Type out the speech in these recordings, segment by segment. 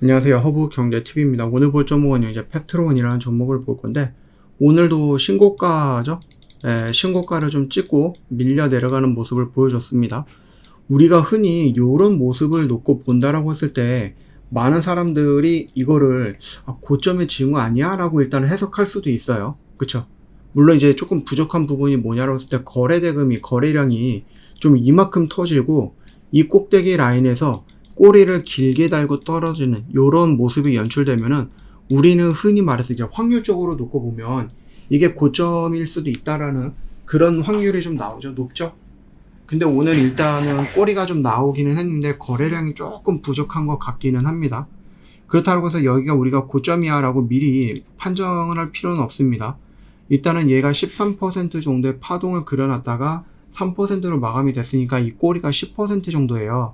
안녕하세요. 허브경제TV입니다. 오늘 볼 종목은 이제 페트론이라는 종목을 볼 건데, 오늘도 신고가죠? 신고가를 좀 찍고 밀려 내려가는 모습을 보여줬습니다. 우리가 흔히 이런 모습을 놓고 본다라고 했을 때, 많은 사람들이 이거를 고점의 징후 아니야? 라고 일단 해석할 수도 있어요. 그쵸? 물론 이제 조금 부족한 부분이 뭐냐라고 했을 때, 거래량이 좀 이만큼 터지고, 이 꼭대기 라인에서 꼬리를 길게 달고 떨어지는 이런 모습이 연출되면은, 우리는 흔히 말해서 이제 확률적으로 놓고 보면 이게 고점일 수도 있다라는 그런 확률이 좀 나오죠. 높죠? 근데 오늘 일단은 꼬리가 좀 나오기는 했는데 거래량이 조금 부족한 것 같기는 합니다. 그렇다고 해서 여기가 우리가 고점이야 라고 미리 판정을 할 필요는 없습니다. 일단은 얘가 13% 정도의 파동을 그려놨다가 3%로 마감이 됐으니까 이 꼬리가 10% 정도예요.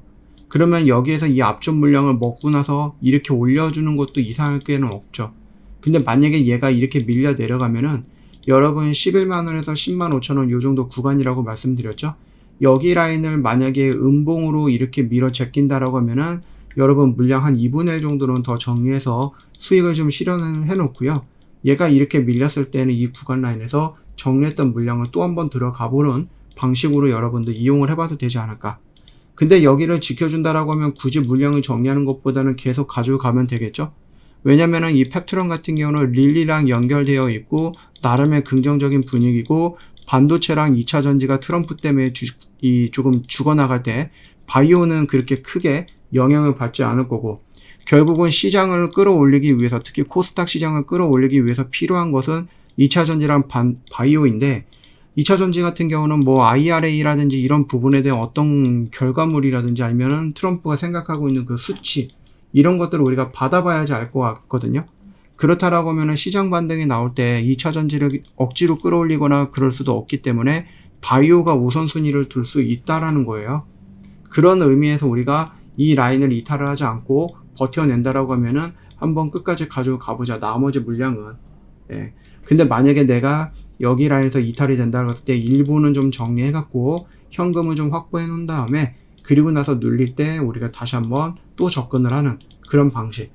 그러면 여기에서 이 앞전 물량을 먹고 나서 이렇게 올려주는 것도 이상할 게는 없죠. 근데 만약에 얘가 이렇게 밀려 내려가면은, 여러분 11만원에서 10만 5천원 요 정도 구간이라고 말씀드렸죠. 여기 라인을 만약에 음봉으로 이렇게 밀어 제낀다라고 하면은, 여러분 물량 한 2분의 1 정도는 더 정리해서 수익을 좀 실현을 해 놓고요. 얘가 이렇게 밀렸을 때는 이 구간 라인에서 정리했던 물량을 또 한번 들어가 보는 방식으로 여러분들 이용을 해봐도 되지 않을까. 근데 여기를 지켜준다라고 하면 굳이 물량을 정리하는 것보다는 계속 가지고 가면 되겠죠? 왜냐면은 이 펩트론 같은 경우는 릴리랑 연결되어 있고 나름의 긍정적인 분위기고, 반도체랑 2차 전지가 트럼프 때문에 조금 죽어나갈 때 바이오는 그렇게 크게 영향을 받지 않을 거고, 결국은 시장을 끌어올리기 위해서, 특히 코스닥 시장을 끌어올리기 위해서 필요한 것은 2차 전지랑 바이오인데, 2차 전지 같은 경우는 뭐 IRA라든지 이런 부분에 대한 어떤 결과물이라든지 아니면은 트럼프가 생각하고 있는 그 수치, 이런 것들을 우리가 받아봐야지 알 것 같거든요. 그렇다라고 하면은 시장 반등이 나올 때 2차 전지를 억지로 끌어올리거나 그럴 수도 없기 때문에 바이오가 우선순위를 둘 수 있다라는 거예요. 그런 의미에서 우리가 이 라인을 이탈을 하지 않고 버텨낸다라고 하면은 한번 끝까지 가지고 가보자. 나머지 물량은. 예. 근데 만약에 내가 여기 라인에서 이탈이 된다고 했을 때 일부는 좀 정리해갖고 현금을 좀 확보해 놓은 다음에, 그리고 나서 눌릴 때 우리가 다시 한번 또 접근을 하는 그런 방식.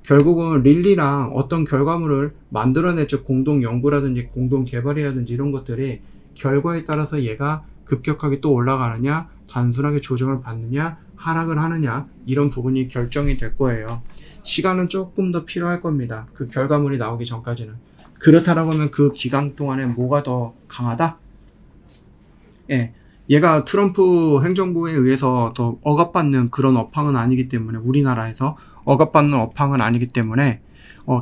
결국은 릴리랑 어떤 결과물을 만들어냈죠. 공동 연구라든지 공동 개발이라든지 이런 것들이 결과에 따라서 얘가 급격하게 또 올라가느냐, 단순하게 조정을 받느냐, 하락을 하느냐, 이런 부분이 결정이 될 거예요. 시간은 조금 더 필요할 겁니다. 그 결과물이 나오기 전까지는. 그렇다라고 하면 그 기간 동안에 뭐가 더 강하다? 예. 얘가 트럼프 행정부에 의해서 더 억압받는 그런 업황은 아니기 때문에, 우리나라에서 억압받는 업황은 아니기 때문에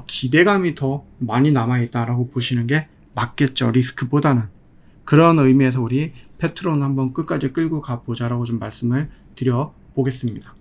기대감이 더 많이 남아있다라고 보시는 게 맞겠죠. 리스크보다는. 그런 의미에서 우리 페트론 한번 끝까지 끌고 가보자라고 좀 말씀을 드려 보겠습니다.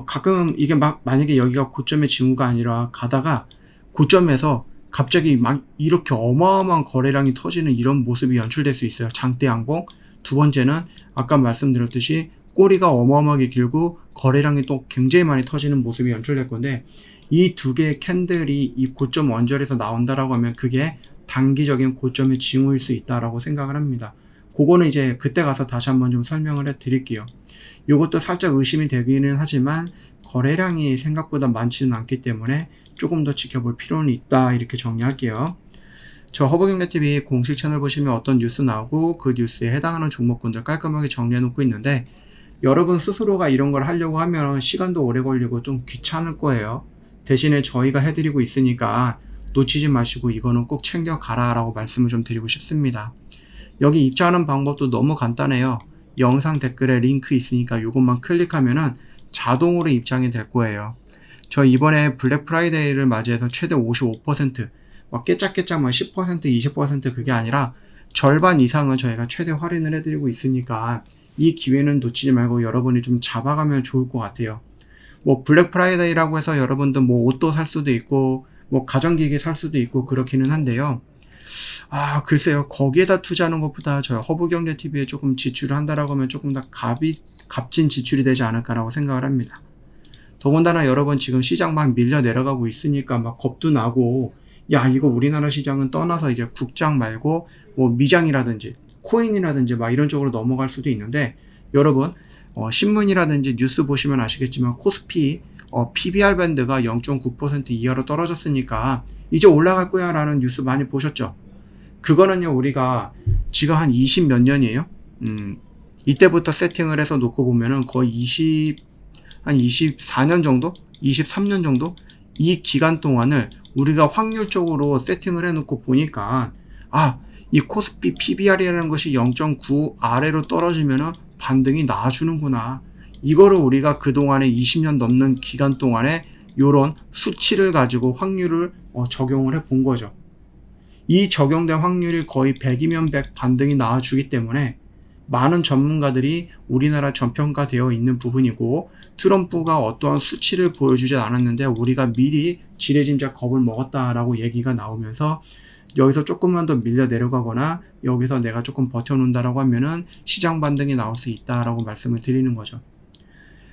가끔 이게 만약에 여기가 고점의 징후가 아니라 가다가 고점에서 갑자기 막 이렇게 어마어마한 거래량이 터지는 이런 모습이 연출될 수 있어요. 장대 양봉. 두 번째는 아까 말씀드렸듯이 꼬리가 어마어마하게 길고 거래량이 또 굉장히 많이 터지는 모습이 연출될 건데, 이 두 개의 캔들이 이 고점 원절에서 나온다라고 하면 그게 단기적인 고점의 징후일 수 있다라고 생각을 합니다. 그거는 이제 그때 가서 다시 한번 좀 설명을 해 드릴게요. 이것도 살짝 의심이 되기는 하지만 거래량이 생각보다 많지는 않기 때문에 조금 더 지켜볼 필요는 있다, 이렇게 정리할게요. 저 허브경제TV 공식 채널 보시면 어떤 뉴스 나오고 그 뉴스에 해당하는 종목군들 깔끔하게 정리해 놓고 있는데, 여러분 스스로가 이런 걸 하려고 하면 시간도 오래 걸리고 좀 귀찮을 거예요. 대신에 저희가 해드리고 있으니까 놓치지 마시고 이거는 꼭 챙겨가라 라고 말씀을 좀 드리고 싶습니다. 여기 입장하는 방법도 너무 간단해요. 영상 댓글에 링크 있으니까 이것만 클릭하면은 자동으로 입장이 될 거예요. 저 이번에 블랙 프라이데이를 맞이해서 최대 55%, 막 깨짝깨짝 10%, 20% 그게 아니라 절반 이상은 저희가 최대 할인을 해드리고 있으니까 이 기회는 놓치지 말고 여러분이 좀 잡아가면 좋을 것 같아요. 뭐 블랙 프라이데이라고 해서 여러분들 뭐 옷도 살 수도 있고 뭐 가전기기 살 수도 있고 그렇기는 한데요. 글쎄요. 거기에다 투자하는 것보다 저 허브경제TV에 조금 지출을 한다라고 하면 조금 더 값진 지출이 되지 않을까라고 생각을 합니다. 더군다나 여러분 지금 시장 막 밀려 내려가고 있으니까 막 겁도 나고, 야 이거 우리나라 시장은 떠나서 이제 국장 말고 뭐 미장이라든지 코인이라든지 막 이런 쪽으로 넘어갈 수도 있는데, 여러분 신문이라든지 뉴스 보시면 아시겠지만 코스피 PBR 밴드가 0.9% 이하로 떨어졌으니까 이제 올라갈 거야 라는 뉴스 많이 보셨죠? 그거는요, 우리가 지금 한 20 몇 년이에요? 이때부터 세팅을 해서 놓고 보면은 거의 한 24년 정도? 23년 정도? 이 기간 동안을 우리가 확률적으로 세팅을 해놓고 보니까, 이 코스피 PBR이라는 것이 0.9 아래로 떨어지면은 반등이 나와주는구나. 이거를 우리가 그동안에 20년 넘는 기간 동안에 요런 수치를 가지고 확률을 적용을 해 본 거죠. 이 적용된 확률이 거의 100이면 100 반등이 나와주기 때문에 많은 전문가들이 우리나라 전평가되어 있는 부분이고, 트럼프가 어떠한 수치를 보여주지 않았는데 우리가 미리 지레짐작 겁을 먹었다라고 얘기가 나오면서 여기서 조금만 더 밀려 내려가거나 여기서 내가 조금 버텨놓는다라고 하면은 시장 반등이 나올 수 있다라고 말씀을 드리는 거죠.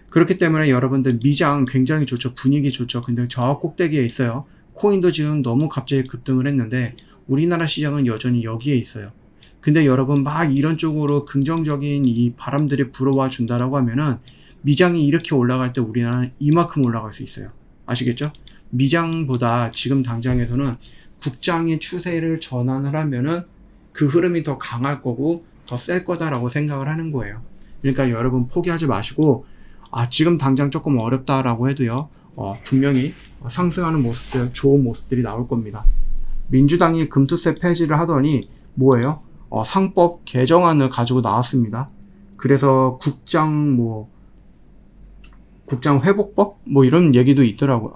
그렇기 때문에 여러분들 미장 굉장히 좋죠. 분위기 좋죠. 근데 저 꼭대기에 있어요. 코인도 지금 너무 갑자기 급등을 했는데 우리나라 시장은 여전히 여기에 있어요. 근데 여러분 막 이런 쪽으로 긍정적인 이 바람들이 불어와 준다라고 하면은 미장이 이렇게 올라갈 때 우리나라는 이만큼 올라갈 수 있어요. 아시겠죠? 미장보다 지금 당장에서는 국장의 추세를 전환을 하면은 그 흐름이 더 강할 거고 더 셀 거다라고 생각을 하는 거예요. 그러니까 여러분 포기하지 마시고, 지금 당장 조금 어렵다라고 해도요, 분명히 상승하는 모습들, 좋은 모습들이 나올 겁니다. 민주당이 금투세 폐지를 하더니 뭐예요? 상법 개정안을 가지고 나왔습니다. 그래서 국장 회복법? 이런 얘기도 있더라고요.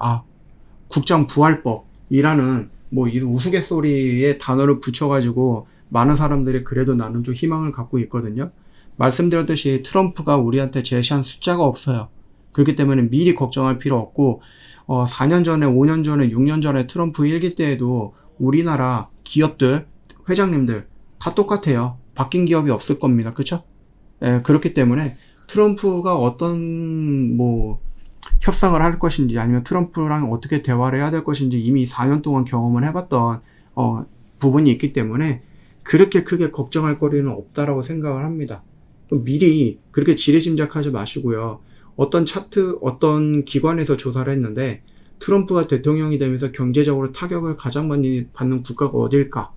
국장 부활법이라는 이 우스갯소리의 단어를 붙여가지고 많은 사람들이 그래도 나는 좀 희망을 갖고 있거든요. 말씀드렸듯이 트럼프가 우리한테 제시한 숫자가 없어요. 그렇기 때문에 미리 걱정할 필요 없고, 4년 전에, 5년 전에, 6년 전에 트럼프 1기 때에도 우리나라 기업들, 회장님들 다 똑같아요. 바뀐 기업이 없을 겁니다. 그쵸? 그렇기 때문에 트럼프가 어떤 협상을 할 것인지 아니면 트럼프랑 어떻게 대화를 해야 될 것인지 이미 4년 동안 경험을 해봤던 부분이 있기 때문에 그렇게 크게 걱정할 거리는 없다라고 생각을 합니다. 또 미리 그렇게 지레짐작하지 마시고요. 어떤 차트, 어떤 기관에서 조사를 했는데 트럼프가 대통령이 되면서 경제적으로 타격을 가장 많이 받는 국가가 어딜까?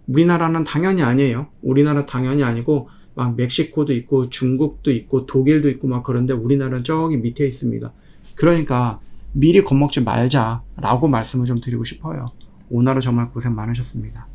우리나라는 당연히 아니에요. 우리나라 당연히 아니고 막 멕시코도 있고 중국도 있고 독일도 있고 막 그런데 우리나라는 저기 밑에 있습니다. 그러니까 미리 겁먹지 말자라고 말씀을 좀 드리고 싶어요. 오늘은 정말 고생 많으셨습니다.